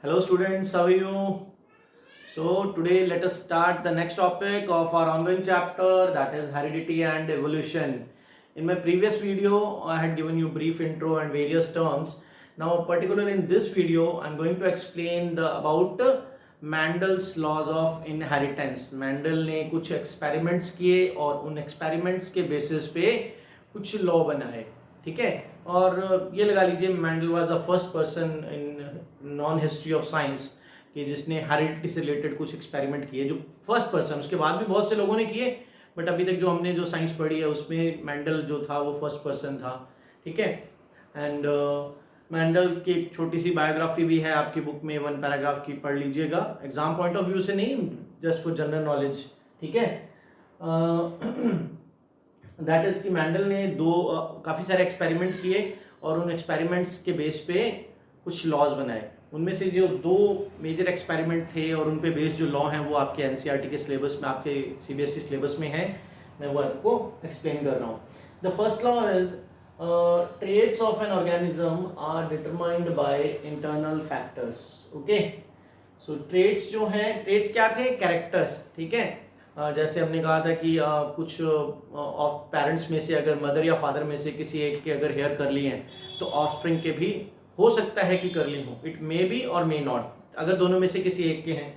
Hello students, how are you? So today let us start the next topic of our ongoing chapter, that is heredity and evolution. In my previous video, I had given you brief intro and various terms. Now particularly in this video, I am going to explain about Mendel's laws of inheritance. Mendel ने कुछ experiments किए और उन experiments के basis पे कुछ law बनाए, ठीक है। और ये लगा लीजिए Mendel was the first person in known history of science कि जिसने हेरिडिटी से रिलेटेड कुछ एक्सपेरिमेंट किए, जो फर्स्ट पर्सन। उसके बाद भी बहुत से लोगों ने किए, बट अभी तक जो हमने जो साइंस पढ़ी है उसमें मैंडल जो था वो फर्स्ट पर्सन था, ठीक है। एंड मैंडल की एक छोटी सी बायोग्राफी भी है आपकी बुक में, 1 पैराग्राफ की, पढ़ लीजिएगा। एग्जाम पॉइंट ऑफ व्यू से नहीं, जस्ट फॉर जनरल नॉलेज, ठीक है। दैट इज कि मैंडल ने काफ़ी सारे एक्सपेरिमेंट किए और उन एक्सपेरिमेंट्स के बेस पे कुछ लॉज बनाए। उनमें से जो 2 मेजर एक्सपेरिमेंट थे और उन पे बेस्ड जो लॉ हैं वो आपके एनसीईआरटी के सिलेबस में, आपके सीबीएसई सिलेबस में है। मैं वो आपको एक्सप्लेन कर रहा हूँ। The first law is traits of an organism are determined by internal factors. Okay, so traits जो हैं, ट्रेट्स क्या थे? कैरेक्टर्स, ठीक है। जैसे हमने कहा था कि कुछ ऑफ पेरेंट्स में से, अगर मदर या फादर में से किसी एक के अगर हेयर कर्ली हैं तो ऑफस्प्रिंग के भी हो सकता है कि कर्ली हो, इट मे बी और मे नॉट। अगर दोनों में से किसी एक के हैं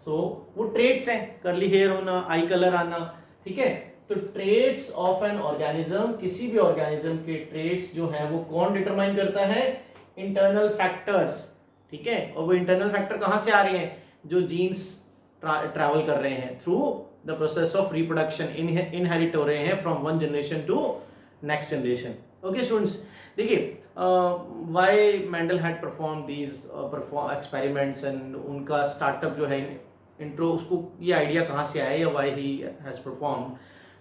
तो वो ट्रेट्स हैं, कर्ली हेयर होना, आई कलर आना, ठीक है। तो ट्रेट्स ऑफ एन ऑर्गेनिज्म, किसी भी ऑर्गेनिज्म के ट्रेट्स जो हैं वो कौन डिटरमाइन करता है? इंटरनल फैक्टर्स, ठीक है। और वो इंटरनल फैक्टर कहाँ से आ रहे हैं? जो जीन्स ट्रैवल कर रहे हैं through the process of reproduction, inherit हो रहे हैं from one generation to next generation. Okay students, देखिए why Mendel had perform these experiments and उनका स्टार्टअप जो है, इंट्रो, उसको ये आइडिया कहाँ से आया या व्हाई ही हैज परफॉर्म।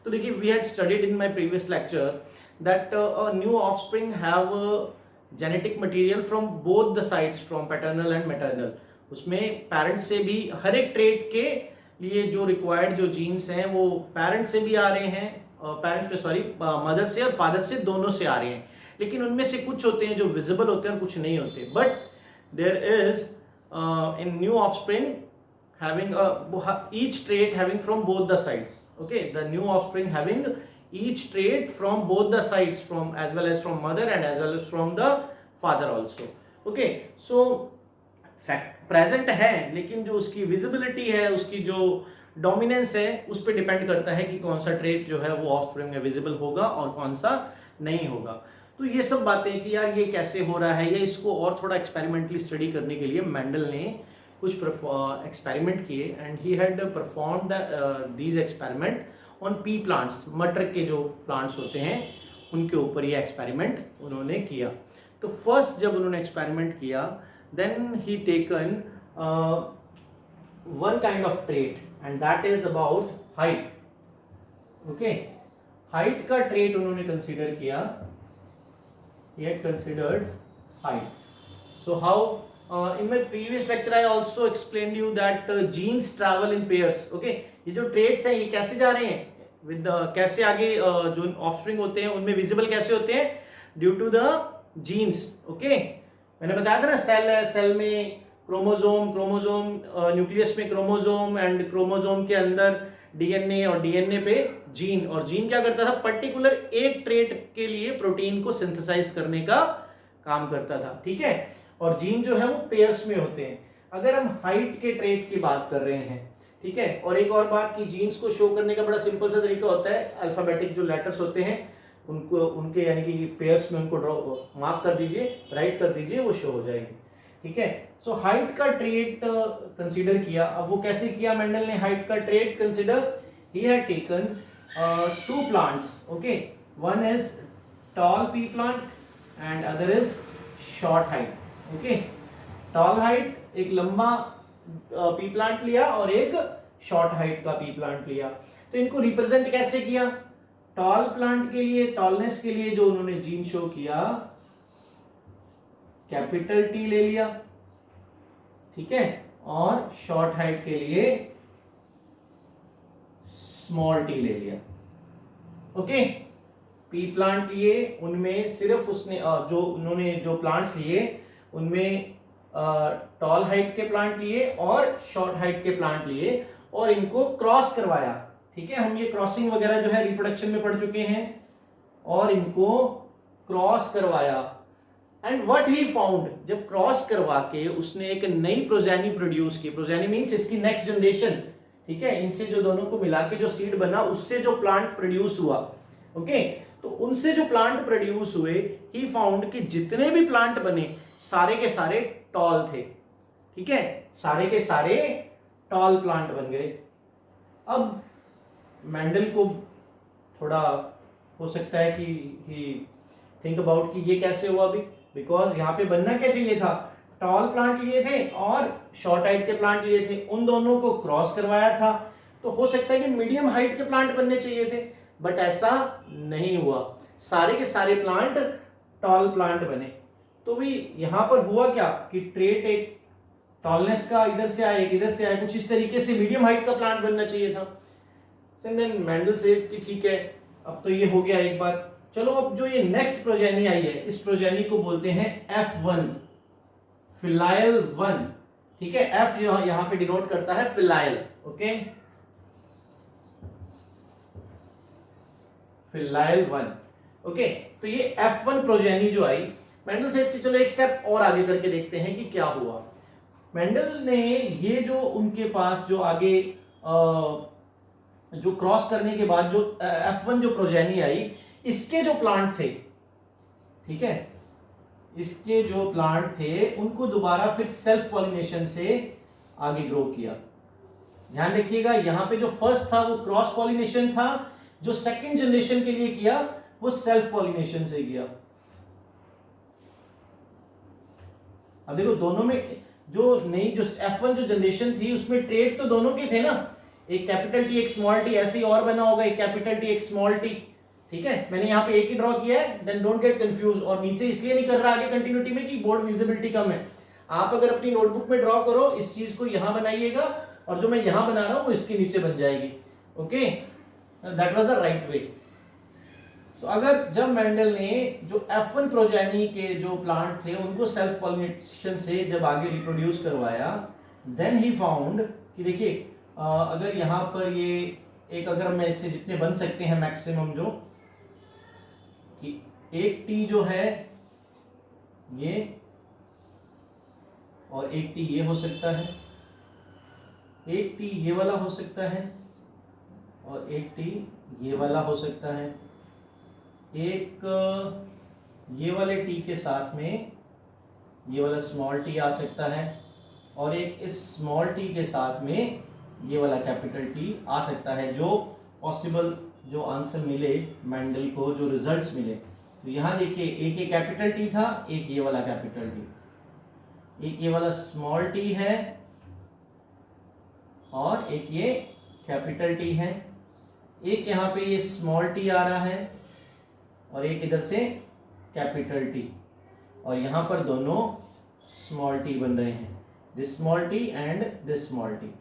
तो देखिए, we had studied in my previous lecture that new offspring have genetic material from both the sides, from paternal and maternal. उसमें पेरेंट्स से भी हर एक ट्रेट के लिए जो रिक्वायर्ड जो जीन्स हैं वो पेरेंट्स से भी आ रहे हैं, मदर से और फादर से, दोनों से आ रहे हैं। लेकिन उनमें से कुछ होते हैं जो विजिबल होते हैं और कुछ नहीं होते। But there is in new offspring having each trait having from both the sides. Okay, the new offspring having each trait from both the sides, from as well as from mother and as well as from the father also. Okay, so fact present है, लेकिन जो उसकी visibility है, उसकी जो dominance है, उस पर डिपेंड करता है कि कौन सा ट्रेट जो है वो ऑफस्प्रिंग में विजिबल होगा और कौन सा नहीं होगा। तो ये सब बातें कि यार ये कैसे हो रहा है, या इसको और थोड़ा एक्सपेरिमेंटली स्टडी करने के लिए मेंडल ने कुछ एक्सपेरिमेंट किए and he had perform these experiment on P plants. मटर के जो प्लांट्स होते हैं उनके ऊपर ये एक्सपेरिमेंट उन्होंने किया। तो फर्स्ट जब उन्होंने एक्सपेरिमेंट किया, then he taken one kind of trait and that is about height. Okay, height का trait उन्होंने consider किया, he had considered height. So how in my previous lecture I also explained you that genes travel in pairs. Okay, ये जो traits हैं ये कैसे जा रहे हैं with the, कैसे आगे जो offspring होते हैं उनमें visible कैसे होते हैं? Due to the genes. Okay, मैंने बताया था ना, सेल है, सेल में क्रोमोजोम, न्यूक्लियस में क्रोमोजोम एंड क्रोमोजोम के अंदर डीएनए और डीएनए पे जीन, और जीन क्या करता था? पर्टिकुलर एक ट्रेट के लिए प्रोटीन को सिंथेसाइज करने का काम करता था, ठीक है। और जीन जो है वो पेयर्स में होते हैं। अगर हम हाइट के ट्रेट की बात कर रहे हैं, ठीक है। और एक और बात कि जीन्स को शो करने का बड़ा सिंपल सा तरीका होता है, अल्फाबेटिक जो लेटर्स होते हैं उनको, उनके यानी कि पेयर्स में उनको मार्क कर दीजिए, राइट कर दीजिए, वो शो हो जाएगी, ठीक है। सो हाइट का ट्रेट कंसीडर किया। अब वो कैसे किया मेंडल ने हाइट का trait consider? He had taken 2 plants, okay, one is tall pea plant and other is short height. Okay, tall height एक लंबा पी प्लांट लिया और एक शॉर्ट हाइट का पी प्लांट लिया। तो इनको रिप्रेजेंट कैसे किया? टॉल प्लांट के लिए, टॉलनेस के लिए जो उन्होंने जीन शो किया, कैपिटल टी ले लिया, ठीक है। और शॉर्ट हाइट के लिए स्मॉल टी ले लिया। ओके, पी प्लांट लिए, उनमें सिर्फ उसने जो उन्होंने जो प्लांट्स लिए उनमें टॉल हाइट के प्लांट लिए और शॉर्ट हाइट के प्लांट लिए और इनको क्रॉस करवाया। ठीक है, हम ये क्रॉसिंग वगैरह जो है रिप्रोडक्शन में पढ़ चुके हैं, और इनको क्रॉस करवाया। एंड व्हाट ही फाउंड, जब क्रॉस करवा के उसने एक नई प्रोजेनी प्रोड्यूस की, प्रोजेनी मींस इसकी नेक्स्ट जनरेशन, ठीक है, इनसे जो दोनों को मिला के जो सीड बना उससे जो प्लांट प्रोड्यूस हुआ, ओके, तो उनसे जो प्लांट प्रोड्यूस हुए, ही फाउंड कि जितने भी प्लांट बने सारे के सारे टॉल थे। ठीक है, सारे के सारे टॉल प्लांट बन गए। अब मेंडल को थोड़ा हो सकता है कि थिंक अबाउट कि ये कैसे हुआ अभी, बिकॉज यहाँ पे बनना क्या चाहिए था, टॉल प्लांट लिए थे और शॉर्ट हाइट के प्लांट लिए थे, उन दोनों को क्रॉस करवाया था, तो हो सकता है कि मीडियम हाइट के प्लांट बनने चाहिए थे, बट ऐसा नहीं हुआ, सारे के सारे प्लांट टॉल प्लांट बने। तो भी यहाँ पर हुआ क्या कि ट्रेट एक टॉलनेस का इधर से आया, एक इधर से आया, कुछ इस तरीके से मीडियम हाइट का प्लांट बनना चाहिए था। देन मेंडल सेड कि ठीक है, अब तो ये हो गया एक बार, चलो अब जो ये नेक्स्ट प्रोजेनी आई है, इस प्रोजेनी को बोलते हैं F1, फिलाइल 1। ठीक है, F यहां पे डिनोट करता है फिलाइल, ओके, फिलाइल 1, ओके। तो ये F1 प्रोजेनी जो आई, मेंडल सेड कि चलो एक स्टेप और आगे करके देखते हैं कि क्या हुआ। मेंडल ने ये जो उनके पास जो आगे जो क्रॉस करने के बाद जो F1 जो प्रोजेनी आई, इसके जो प्लांट थे, ठीक है, इसके जो प्लांट थे उनको दोबारा फिर सेल्फ पॉलिनेशन से आगे ग्रो किया। ध्यान रखिएगा, यहां पे जो फर्स्ट था वो क्रॉस पॉलिनेशन था, जो सेकंड जनरेशन के लिए किया वो सेल्फ पॉलिनेशन से किया। अब देखो दोनों में जो नई जो F1 जो जनरेशन थी उसमें ट्रेड तो दोनों के थे ना, एक कैपिटल टी एक स्मॉल टी, ऐसे ही और बना होगा, एक कैपिटल टी एक स्मॉल टी। ठीक है, मैंने यहाँ पे एक ही ड्रॉ किया है, देन डोंट गेट कंफ्यूज, और नीचे इसलिए नहीं कर रहा आगे कंटिन्यूटी में कि बोर्ड विजिबिलिटी कम है। आप अगर अपनी नोटबुक में ड्रॉ करो, इस चीज को यहां बनाइएगा और जो मैं यहां बना रहा हूं वो इसके नीचे बन जाएगी, okay, that was the right way. तो अगर जब मेंडल ने जो F1 प्रोजेनी के जो प्लांट थे उनको सेल्फ पॉलिनेशन से जब आगे रिप्रोड्यूस करवाया, देन ही फाउंड कि देखिए अगर यहाँ पर ये एक, अगर मैं इससे जितने बन सकते हैं मैक्सिमम, जो कि एक टी जो है ये और एक टी ये हो सकता है, एक टी ये वाला हो सकता है और एक टी ये वाला हो सकता है, एक ये वाले टी के साथ में ये वाला स्मॉल टी आ सकता है और एक इस स्मॉल टी के साथ में ये वाला कैपिटल टी आ सकता है, जो पॉसिबल जो आंसर मिले मेंडल को, जो रिजल्ट्स मिले। तो यहाँ देखिए एक ये कैपिटल टी था, एक ये वाला कैपिटल टी, एक ये वाला स्मॉल टी है और एक ये कैपिटल टी है, एक यहाँ पे ये स्मॉल टी आ रहा है और एक इधर से कैपिटल टी, और यहाँ पर दोनों स्मॉल टी बन रहे हैं, this small T and this small T.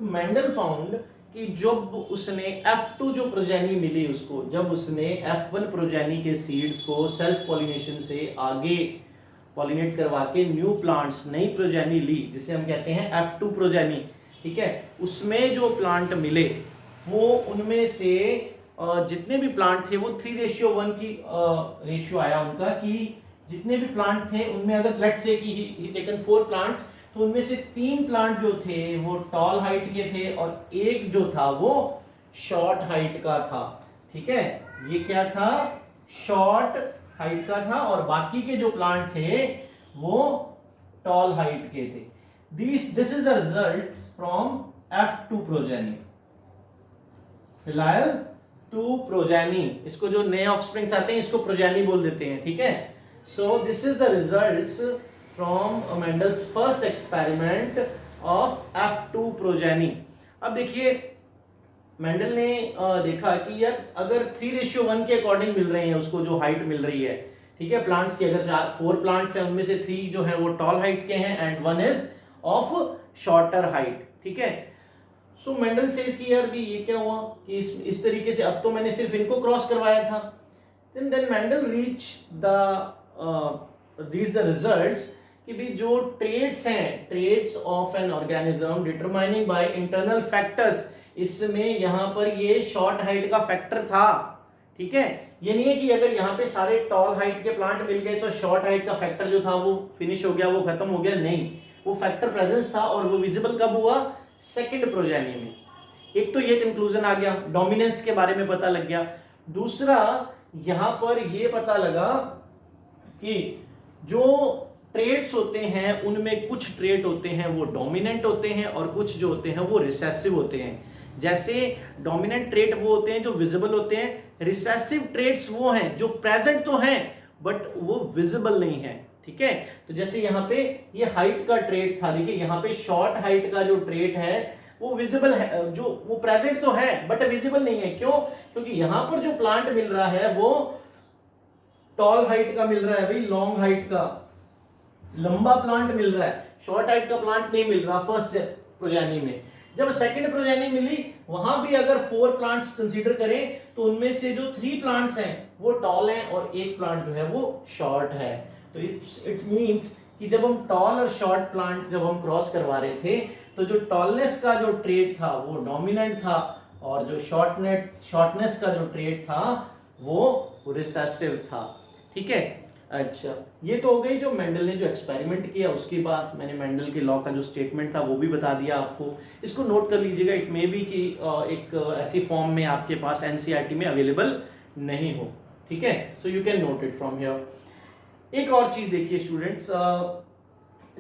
तो मेंडल फाउंड कि जब उसने F2 जो प्रोजेनी मिली उसको, जब उसने F1 प्रोजेनी के सीड्स को सेल्फ पॉलिनेशन से आगे पॉलिनेट करवा के न्यू प्लांट्स, नई प्रोजेनी ली, जिसे हम कहते हैं F2 प्रोजेनी, ठीक है, उसमें जो प्लांट मिले वो उनमें से जितने भी प्लांट थे वो 3:1 की रेशियो आया उनका, कि जितने भी प्लांट थे उनमें अगर लेट्स से कि ही टेकन 4 प्लांट्स, तो उनमें से 3 प्लांट जो थे वो टॉल हाइट के थे और एक जो था वो शॉर्ट हाइट का था। ठीक है, ये क्या था, शॉर्ट हाइट का था, और बाकी के जो प्लांट थे वो टॉल हाइट के थे। This is the result from F2 progeny, filial 2 progeny. इसको जो नए ऑफस्प्रिंग्स आते हैं इसको प्रोजेनी बोल देते हैं, ठीक है। So this is the results from Mendel's first experiment of F2 progeny. अब देखिए मेंडल ने देखा कि यार अगर 3:1 के अकॉर्डिंग मिल रहे हैं उसको, जो हाइट मिल रही है, ठीक है, प्लांट्स की, अगर 4 प्लांट्स हैं उनमें से 3 जो है वो टॉल हाइट के हैं and 1 is of shorter height, ठीक है। सो मेंडल सेज कि यार भी ये क्या हुआ कि इस तरीके से, अब तो मैंने सिर्फ इनको क्रॉस करवाया था। Then Mendel reach the results कि भी जो ट्रेड्स हैं, trades of an organism determining by internal factors, इसमें यहाँ पर ये शॉर्ट हाइट का फैक्टर था, ठीक है। ये नहीं है कि अगर यहाँ पे सारे टॉल हाइट के प्लांट मिल गए तो शॉर्ट हाइट का फैक्टर जो था वो फिनिश हो गया, वो खत्म हो गया, नहीं, वो फैक्टर प्रेजेंस था और वो विजिबल कब हुआ, सेकंड प्रोजेनी में। एक तो ये कंक्लूजन आ गया, डोमिनेंस के बारे में पता लग गया। दूसरा यहां पर ये पता लगा कि जो ट्रेट्स होते हैं उनमें कुछ ट्रेट होते हैं वो डोमिनेंट होते हैं और कुछ जो होते हैं वो रिसेसिव होते हैं। जैसे डोमिनेंट ट्रेट वो होते हैं जो विजिबल होते हैं, रिसेसिव ट्रेट्स वो हैं जो प्रेजेंट तो हैं बट वो विजिबल नहीं है, ठीक है। तो जैसे यहाँ पे ये हाइट का ट्रेट था, देखिए यहाँ पे शॉर्ट हाइट का जो ट्रेट है वो विजिबल है, जो वो प्रेजेंट तो है बट विजिबल नहीं है। क्यों? क्योंकि यहां पर जो प्लांट मिल रहा है वो टॉल हाइट का मिल रहा है भाई, लॉन्ग हाइट का, लंबा प्लांट मिल रहा है, शॉर्ट हाइट का प्लांट नहीं मिल रहा फर्स्ट प्रोजेनी में। जब सेकंड प्रोजेनी मिली वहां भी अगर 4 प्लांट्स कंसीडर करें तो उनमें से जो 3 प्लांट्स हैं वो टॉल हैं और एक प्लांट जो है वो शॉर्ट है। तो इट मींस कि जब हम टॉल और शॉर्ट प्लांट जब हम क्रॉस करवा रहे थे तो जो टॉलनेस का जो ट्रेट था वो डोमिनेंट था और जो शॉर्टनेस का जो ट्रेट था वो रिसेसिव था, ठीक है। अच्छा, ये तो हो गई जो मेंडल ने जो एक्सपेरिमेंट किया, उसके बाद मैंने मेंडल के लॉ का जो स्टेटमेंट था वो भी बता दिया आपको। इसको नोट कर लीजिएगा, इट मे बी कि एक ऐसी फॉर्म में आपके पास एनसीईआरटी में अवेलेबल नहीं हो, ठीक है। So you can note it from here. एक और चीज देखिए स्टूडेंट्स,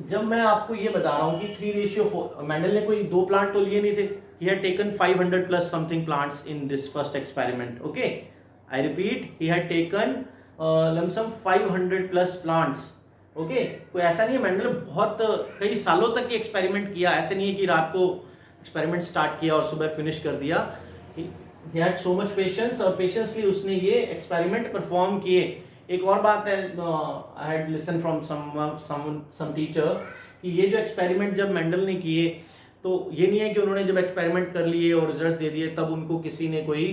जब मैं आपको ये बता रहा हूँ कि 3:4, मेंडल ने कोई 2 प्लांट तो लिए नहीं थे, he had taken 500 plus something plants in this first experiment, okay, I repeat, he had taken lump sum 500 plus plants, okay। कोई ऐसा नहीं है, मेंडल बहुत कई सालों तक ये एक्सपेरिमेंट किया, ऐसे नहीं है कि रात को एक्सपेरिमेंट स्टार्ट किया और सुबह फिनिश कर दिया। he had so much patience और पेशेंसली उसने ये एक्सपेरिमेंट परफॉर्म किए। एक और बात है, I had listen from some teacher कि ये जो एक्सपेरिमेंट जब मेंडल ने किए तो ये नहीं है कि उन्होंने जब एक्सपेरिमेंट कर लिए और रिजल्ट दे दिए तब उनको किसी ने कोई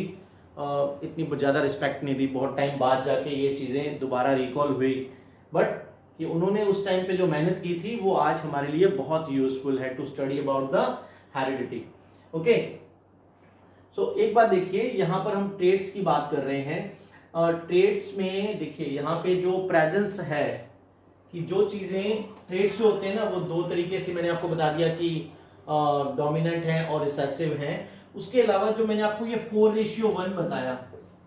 इतनी ज़्यादा रिस्पेक्ट नहीं दी, बहुत टाइम बाद जाके ये चीज़ें दोबारा रिकॉल हुई, बट कि उन्होंने उस टाइम पे जो मेहनत की थी वो आज हमारे लिए बहुत यूजफुल है to study about the heredity, okay. So एक बात देखिए, यहाँ पर हम ट्रेड्स की बात कर रहे हैं, ट्रेड्स में देखिए यहाँ पे जो प्रेजेंस है कि जो चीज़ें ट्रेड्स जो होते हैं ना वो 2 तरीके से मैंने आपको बता दिया कि डोमिनेंट है और रिसेसिव है। उसके अलावा जो मैंने आपको ये 4:1 बताया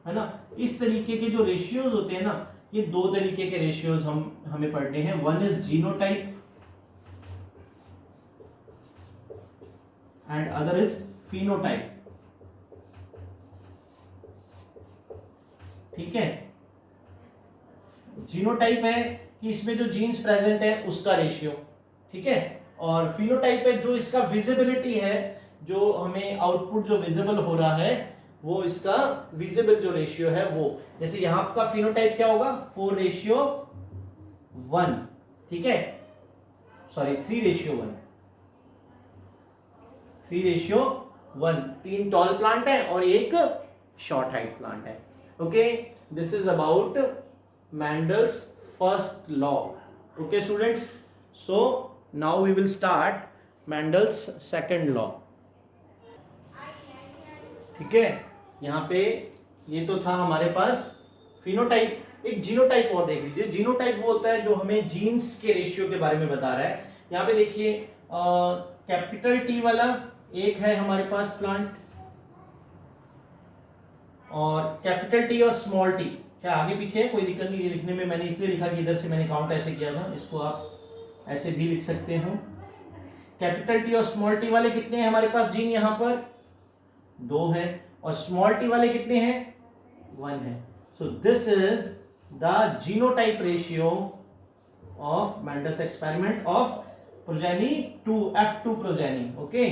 है ना, इस तरीके के जो रेशियोज होते हैं ना, ये 2 तरीके के रेशियोज हमें पढ़ने हैं। One is genotype and other is phenotype, ठीक है। जीनोटाइप है कि इसमें जो जीन्स प्रेजेंट है उसका रेशियो, ठीक है, और फिनोटाइप है जो इसका विजिबिलिटी है, जो हमें आउटपुट जो विजिबल हो रहा है वो इसका विजिबल जो रेशियो है वो। जैसे यहां का फिनोटाइप क्या होगा, 4:1, ठीक है, सॉरी 3:1, 3:1, 3 टॉल प्लांट है और एक शॉर्ट हाइट प्लांट है, okay. This is about Mendel's first law, okay students। So now we will start Mendel's second law, ठीक है। यहाँ पे ये तो था हमारे पास फिनोटाइप। एक जीनोटाइप और देख लीजिए। जीनोटाइप वो होता है जो हमें जीन्स के रेशियो के बारे में बता रहा है। यहाँ पे देखिए कैपिटल टी वाला एक है हमारे पास प्लांट और कैपिटल टी और स्मॉल टी, क्या आगे पीछे है कोई दिक्कत नहीं है लिखने में, मैंने इसलिए लिखा कि इधर से मैंने काउंट ऐसे किया था, इसको आप ऐसे भी लिख सकते हो। कैपिटल टी और स्मॉल टी वाले कितने हैं हमारे पास जीन, यहाँ पर 2 हैं, और स्मॉल टी वाले कितने हैं, 1 है। So this is the genotype ratio of Mendel's experiment of progeny 2, F2 progeny, okay.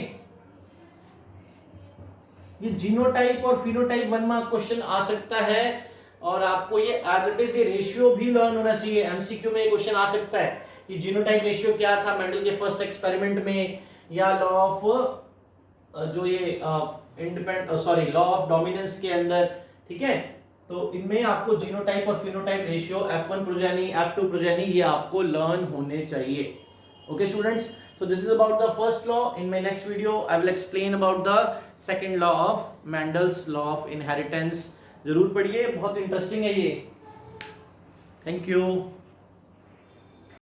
ये जीनोटाइप और फिनोटाइप 1 मार्क क्वेश्चन आ सकता है और आपको ये एज इट इज ये रेशियो भी लर्न होना चाहिए। एमसीक्यू में क्वेश्चन आ सकता है कि जीनोटाइप रेशियो क्या था मेंडल के फर्स्ट एक्सपेरिमेंट में, या लॉ ऑफ जो ये लॉ ऑफ डोमिनेंस के अंदर, ठीक है। तो इनमें आपको जीनोटाइप और phenotype ratio, F1 progeny, F2 progeny, ये आपको लर्न होने चाहिए. Okay students, so this is about the first law. In my next video I will explain about the second law of Mendel's law of inheritance. जरूर पढ़िए, बहुत interesting है ये. Thank you.